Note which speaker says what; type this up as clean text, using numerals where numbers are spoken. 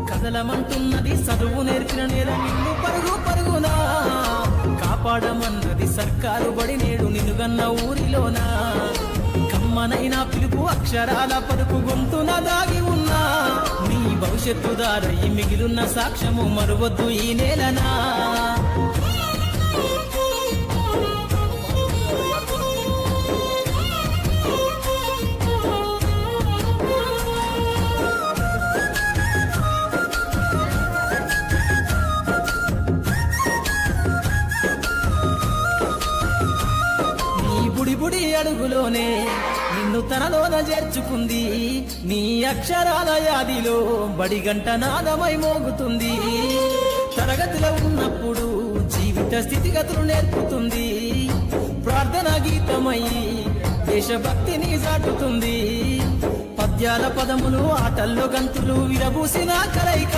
Speaker 1: కదలమంటున్నది చదువు నేర్పిన నేల నిన్ను పరుగు పరుగునా కాపాడమన్నది సర్కారు బడి నేడు నిన్నుగన్న ఊరిలోనా కమ్మనైనా పిలుపు అక్షరాల పలుకు గొంతున దాగి ఉన్నా నీ భవిష్యత్తు దారై మిగిలిన సాక్ష్యము మరువద్దు ఈ నేలనా బుడి అడుగులోనే నిన్ను తనలోన చేర్చుకుంది నీ అక్షరాల యాదిలో బడిగంట నాదమై మోగుతుంది తరగతిలో ఉన్నప్పుడు జీవిత స్థితిగతులు నేర్పుతుంది ప్రార్థనా గీతమై దేశభక్తిని చాటుతుంది పద్యాల పదములు ఆటల్లో గంతులు విరబూసిన కలయిక